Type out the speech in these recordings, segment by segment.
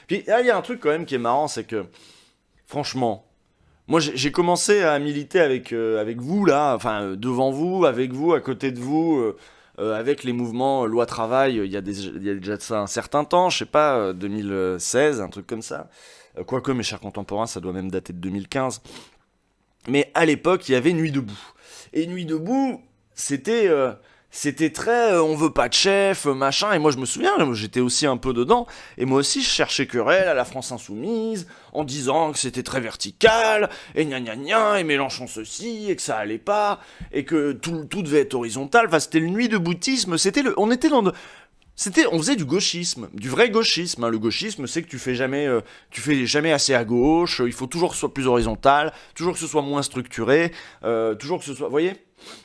Puis là, il y a un truc quand même qui est marrant, c'est que, franchement, moi j'ai commencé à militer avec vous là, enfin devant vous, avec vous, à côté de vous, avec les mouvements loi travail, il y a déjà de ça un certain temps, je sais pas, 2016, un truc comme ça. Quoique mes chers contemporains, ça doit même dater de 2015. Mais à l'époque, il y avait Nuit debout. Et Nuit debout, c'était très on veut pas de chef, machin. Et moi, je me souviens, j'étais aussi un peu dedans. Et moi aussi, je cherchais querelle à la France Insoumise, en disant que c'était très vertical, et gna gna gna, et Mélenchon ceci, et que ça allait pas, et que tout devait être horizontal. Enfin, c'était le Nuit deboutisme. On était on faisait du gauchisme, du vrai gauchisme. Hein. Le gauchisme, c'est que tu fais jamais assez à gauche. Il faut toujours que ce soit plus horizontal, toujours que ce soit moins structuré, toujours que ce soit, vous voyez.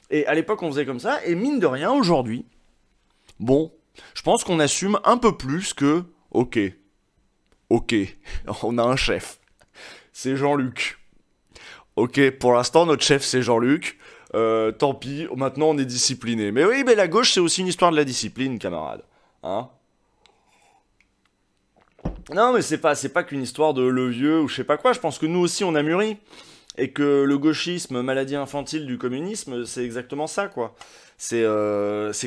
Et à l'époque, on faisait comme ça. Et mine de rien, aujourd'hui, bon, je pense qu'on assume un peu plus que, ok, on a un chef. C'est Jean-Luc. Ok, pour l'instant, notre chef, c'est Jean-Luc. Tant pis, maintenant on est discipliné. Mais oui, mais la gauche, c'est aussi une histoire de la discipline, camarade. Hein. Non, mais c'est pas qu'une histoire de le vieux ou je sais pas quoi. Je pense que nous aussi, on a mûri. Et que le gauchisme, maladie infantile du communisme, c'est exactement ça, quoi. C'est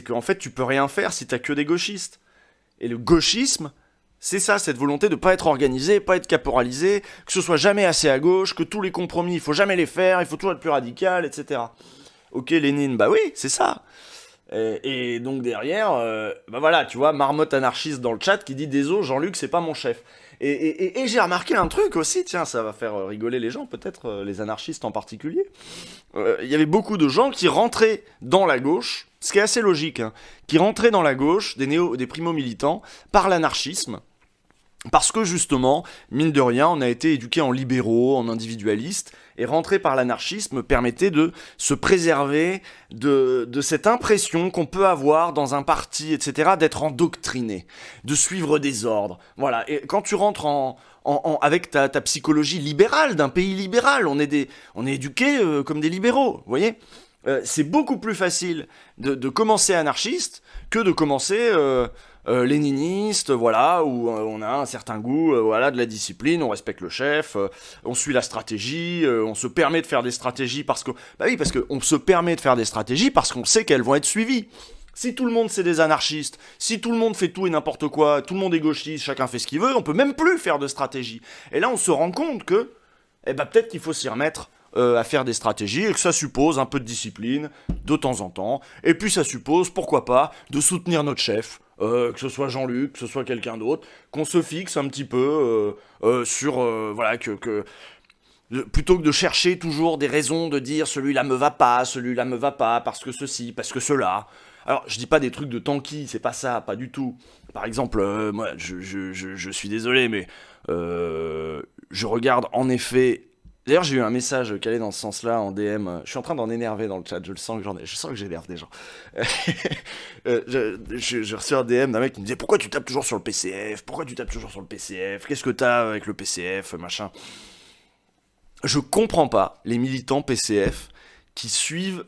qu'en fait, tu peux rien faire si t'as que des gauchistes. Et le gauchisme, c'est ça, cette volonté de pas être organisé, pas être caporalisé, que ce soit jamais assez à gauche, que tous les compromis, il faut jamais les faire, il faut toujours être plus radical, etc. Ok, Lénine, bah oui, c'est ça. Et donc derrière, bah voilà, tu vois, marmotte anarchiste dans le chat qui dit désolé, Jean-Luc, c'est pas mon chef. Et j'ai remarqué un truc aussi, tiens, ça va faire rigoler les gens, peut-être les anarchistes en particulier. Il y avait beaucoup de gens qui rentraient dans la gauche, ce qui est assez logique, hein, qui rentraient dans la gauche, des primo-militants, par l'anarchisme. Parce que justement, mine de rien, on a été éduqués en libéraux, en individualistes, et rentrer par l'anarchisme permettait de se préserver de cette impression qu'on peut avoir dans un parti, etc., d'être endoctriné, de suivre des ordres. Voilà, et quand tu rentres avec ta psychologie libérale, d'un pays libéral, on est éduqués comme des libéraux, vous voyez. C'est beaucoup plus facile de commencer anarchiste que de commencer léniniste, voilà, où on a un certain goût, voilà, de la discipline, on respecte le chef, on suit la stratégie, on se permet de faire des stratégies parce que, bah oui, parce qu'on se permet de faire des stratégies parce qu'on sait qu'elles vont être suivies. Si tout le monde c'est des anarchistes, si tout le monde fait tout et n'importe quoi, tout le monde est gauchiste, chacun fait ce qu'il veut, on peut même plus faire de stratégie. Et là, on se rend compte que, eh ben, peut-être qu'il faut s'y remettre à faire des stratégies et que ça suppose un peu de discipline de temps en temps. Et puis ça suppose, pourquoi pas, de soutenir notre chef, que ce soit Jean-Luc, que ce soit quelqu'un d'autre, qu'on se fixe un petit peu sur, voilà, plutôt que de chercher toujours des raisons de dire celui-là me va pas, parce que ceci, parce que cela. Alors, je dis pas des trucs de tanky, c'est pas ça, pas du tout. Par exemple, moi, je suis désolé, mais je regarde en effet. D'ailleurs, j'ai eu un message qui allait dans ce sens-là en DM. Je suis en train d'en énerver dans le chat. Je le sens je sens que j'énerve des gens. Je reçois un DM d'un mec qui me disait pourquoi tu tapes toujours sur le PCF, pourquoi tu tapes toujours sur le PCF, qu'est-ce que t'as avec le PCF, machin. Je comprends pas les militants PCF qui suivent.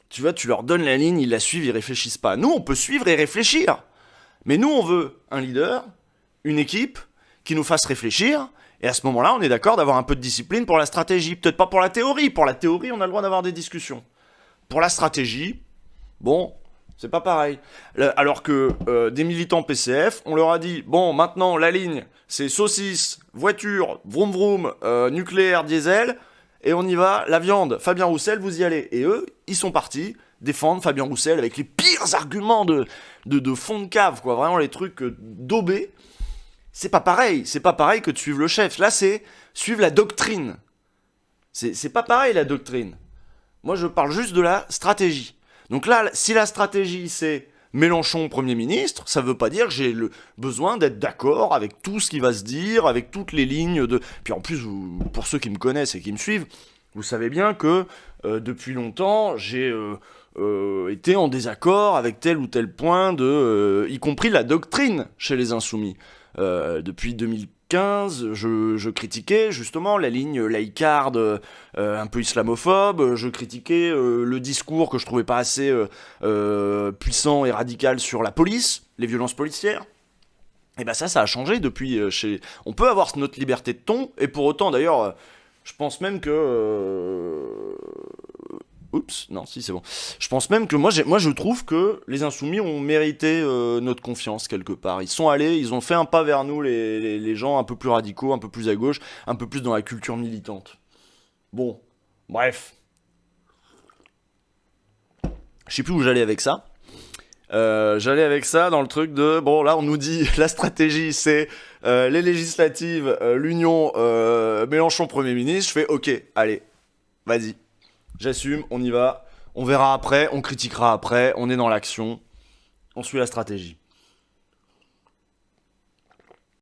Tu vois, tu leur donnes la ligne, ils la suivent, ils réfléchissent pas. Nous, on peut suivre et réfléchir. Mais nous, on veut un leader, une équipe qui nous fasse réfléchir. Et à ce moment-là, on est d'accord d'avoir un peu de discipline pour la stratégie. Peut-être pas pour la théorie. Pour la théorie, on a le droit d'avoir des discussions. Pour la stratégie, bon, c'est pas pareil. Alors que des militants PCF, on leur a dit, bon, maintenant, la ligne, c'est saucisse, voiture, vroom vroom, nucléaire, diesel, et on y va, la viande, Fabien Roussel, vous y allez. Et eux, ils sont partis défendre Fabien Roussel avec les pires arguments de fond de cave, quoi. Vraiment les trucs daubés. C'est pas pareil que de suivre le chef. Là, c'est suivre la doctrine. C'est pas pareil, la doctrine. Moi, je parle juste de la stratégie. Donc là, si la stratégie, c'est Mélenchon Premier ministre, ça veut pas dire que j'ai le besoin d'être d'accord avec tout ce qui va se dire, avec toutes les lignes de... Puis en plus, pour ceux qui me connaissent et qui me suivent, vous savez bien que depuis longtemps, j'ai été en désaccord avec tel ou tel point y compris la doctrine chez les Insoumis. Depuis 2015, je critiquais justement la ligne laïcarde, un peu islamophobe. Je critiquais le discours que je trouvais pas assez puissant et radical sur la police, les violences policières. Et ben ça a changé depuis On peut avoir notre liberté de ton, et pour autant, d'ailleurs, je pense même que... Oups, non, si, c'est bon. Je pense même que moi je trouve que les Insoumis ont mérité notre confiance quelque part. Ils sont allés, ils ont fait un pas vers nous, les gens un peu plus radicaux, un peu plus à gauche, un peu plus dans la culture militante. Bon, bref. Je sais plus où j'allais avec ça. J'allais avec ça dans le truc de bon là on nous dit la stratégie c'est les législatives, l'Union, Mélenchon Premier ministre. Je fais ok, allez, vas-y, j'assume, on y va, on verra après, on critiquera après, on est dans l'action, on suit la stratégie.